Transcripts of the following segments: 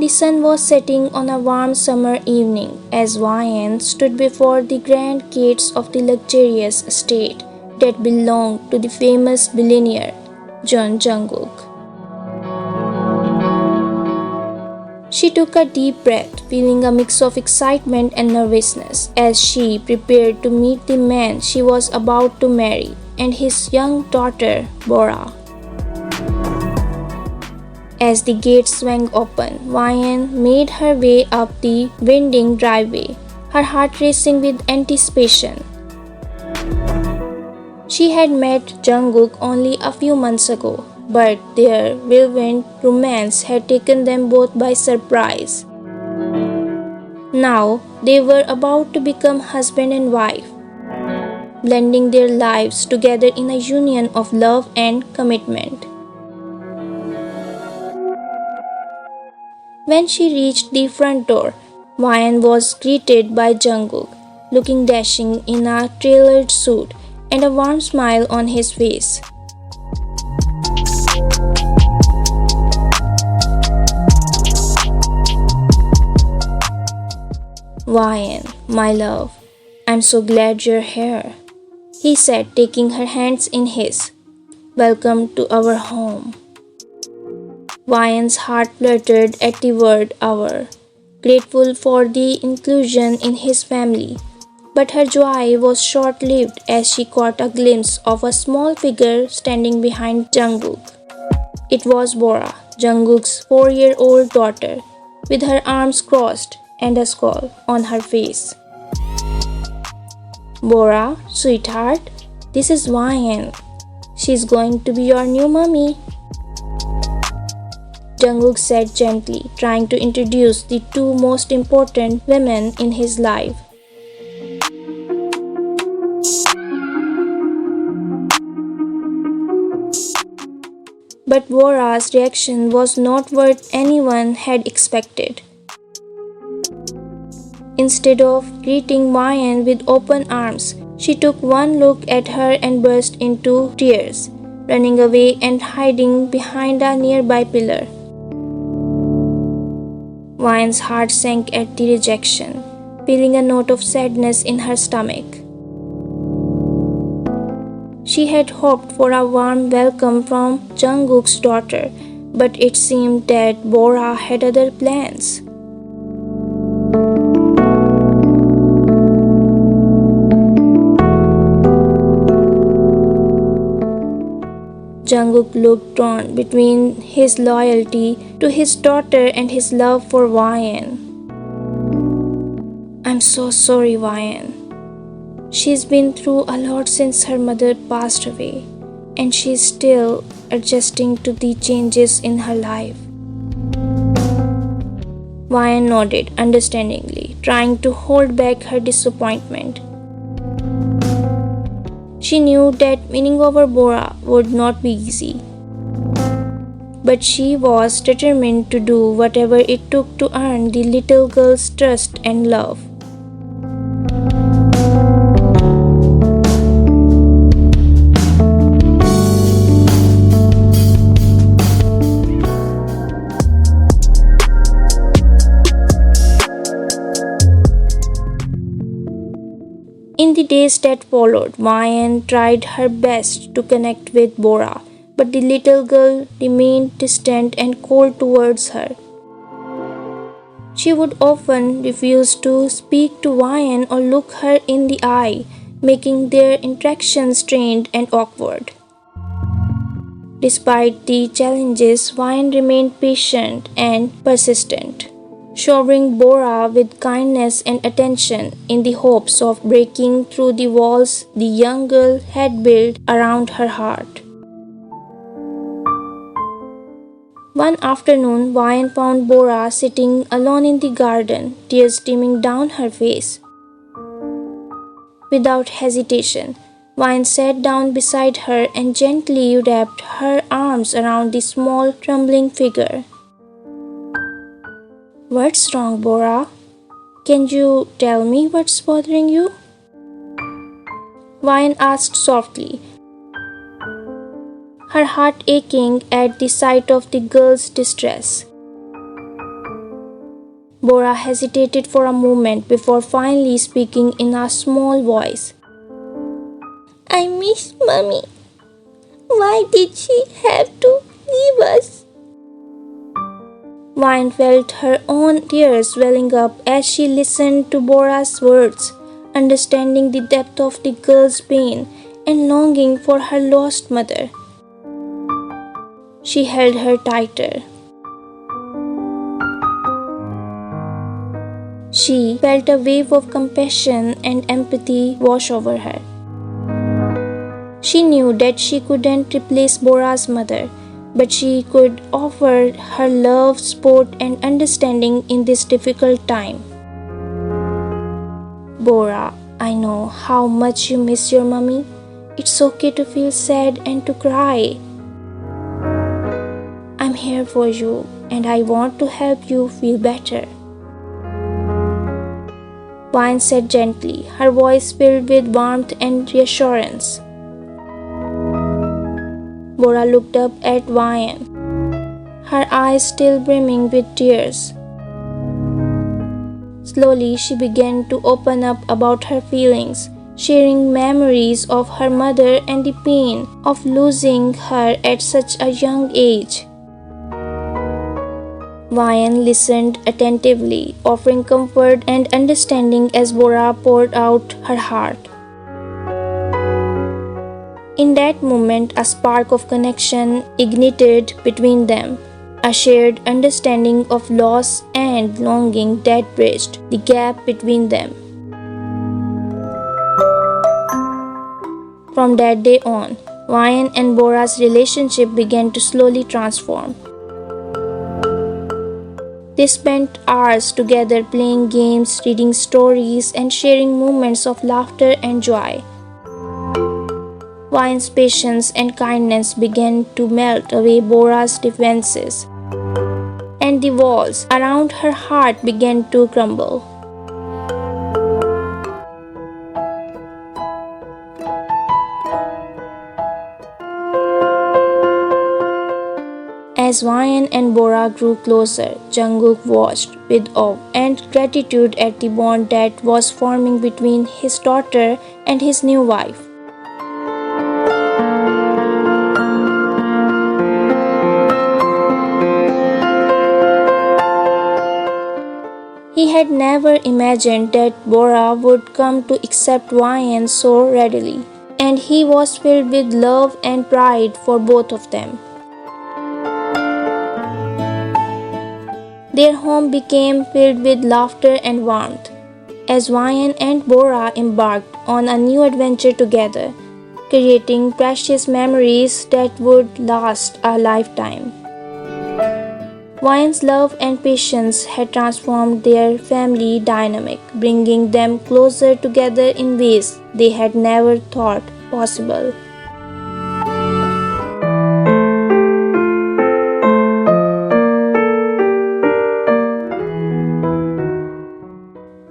The sun was setting on a warm summer evening as Ryan stood before the grand gates of the luxurious estate that belonged to the famous billionaire Jungkook. She took a deep breath, feeling a mix of excitement and nervousness as she prepared to meet the man she was about to marry and his young daughter, Bora. As the gate swung open, Ryan made her way up the winding driveway, her heart racing with anticipation. She had met Jungkook only a few months ago, but their whirlwind romance had taken them both by surprise. Now they were about to become husband and wife, blending their lives together in a union of love and commitment. When she reached the front door, Ryan was greeted by Jungkook, looking dashing in a tailored suit and a warm smile on his face. Ryan, my love, I'm so glad you're here, he said, taking her hands in his. Welcome to our home. Ryan's heart fluttered at the word our, grateful for the inclusion in his family. But her joy was short-lived as she caught a glimpse of a small figure standing behind Jungkook. It was Bora, Jungkook's 4-year-old daughter, with her arms crossed and a scowl on her face. Bora, sweetheart, this is Ryan. She's going to be your new mommy, Jungkook said gently, trying to introduce the two most important women in his life. But Bora's reaction was not what anyone had expected. Instead of greeting Ryan with open arms, she took one look at her and burst into tears, running away and hiding behind a nearby pillar. Ryan's heart sank at the rejection, feeling a note of sadness in her stomach. She had hoped for a warm welcome from Jungkook's daughter, but it seemed that Bora had other plans. Jungkook looked torn between his loyalty to his daughter and his love for Ryan. I'm so sorry, Ryan. She's been through a lot since her mother passed away, and she's still adjusting to the changes in her life. Ryan nodded understandingly, trying to hold back her disappointment. She knew that winning over Bora would not be easy, but she was determined to do whatever it took to earn the little girl's trust and love. In the days that followed, Ryan tried her best to connect with Bora, but the little girl remained distant and cold towards her. She would often refuse to speak to Ryan or look her in the eye, making their interaction strained and awkward. Despite the challenges, Ryan remained patient and persistent, showering Bora with kindness and attention in the hopes of breaking through the walls the young girl had built around her heart. One afternoon, Ryan found Bora sitting alone in the garden, tears streaming down her face. Without hesitation, Ryan sat down beside her and gently wrapped her arms around the small, trembling figure. What's wrong, Bora? Can you tell me what's bothering you? Ryan asked softly, her heart aching at the sight of the girl's distress. Bora hesitated for a moment before finally speaking in a small voice. I miss Mummy. Why did she have to leave us? Vine felt her own tears welling up as she listened to Bora's words, understanding the depth of the girl's pain and longing for her lost mother. She held her tighter. She felt a wave of compassion and empathy wash over her. She knew that she couldn't replace Bora's mother, but she could offer her love, support, and understanding in this difficult time. Bora, I know how much you miss your mummy. It's okay to feel sad and to cry. I'm here for you, and I want to help you feel better. Vine said gently, her voice filled with warmth and reassurance. Bora looked up at Vine, her eyes still brimming with tears. Slowly, she began to open up about her feelings, sharing memories of her mother and the pain of losing her at such a young age. Vine listened attentively, offering comfort and understanding as Bora poured out her heart. In that moment, a spark of connection ignited between them, a shared understanding of loss and longing that bridged the gap between them. From that day on, Vine and Bora's relationship began to slowly transform. They spent hours together playing games, reading stories, and sharing moments of laughter and joy. Vine's patience and kindness began to melt away Bora's defenses, and the walls around her heart began to crumble. As Vine and Bora grew closer, Jungkook watched with awe and gratitude at the bond that was forming between his daughter and his new wife. He had never imagined that Bora would come to accept Vine so readily, and he was filled with love and pride for both of them. Their home became filled with laughter and warmth as Vine and Bora embarked on a new adventure together, creating precious memories that would last a lifetime. Vine's love and patience had transformed their family dynamic, bringing them closer together in ways they had never thought possible.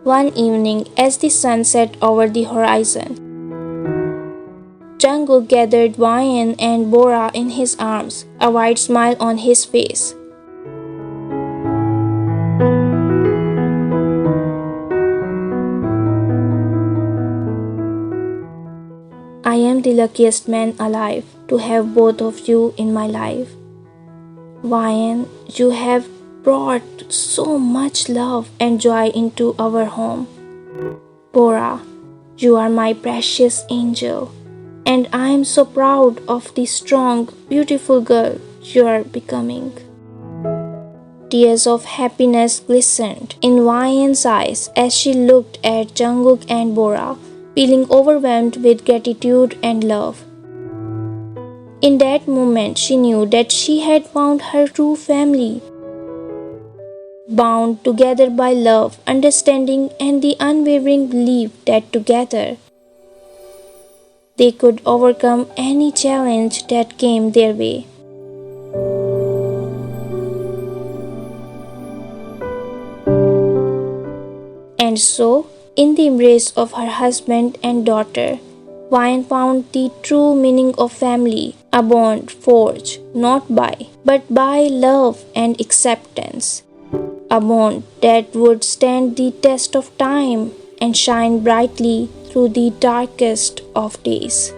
One evening, as the sun set over the horizon, Jungkook gathered Vine and Bora in his arms, a wide smile on his face. I am the luckiest man alive to have both of you in my life. Vine, you have brought so much love and joy into our home. Bora, you are my precious angel, and I am so proud of the strong, beautiful girl you are becoming. Tears of happiness glistened in Vine's eyes as she looked at Jungkook and Bora, feeling overwhelmed with gratitude and love. In that moment, she knew that she had found her true family, bound together by love, understanding, and the unwavering belief that together they could overcome any challenge that came their way. And so, in the embrace of her husband and daughter, Vine found the true meaning of family, a bond forged not by, but by love and acceptance. a bond that would stand the test of time and shine brightly through the darkest of days.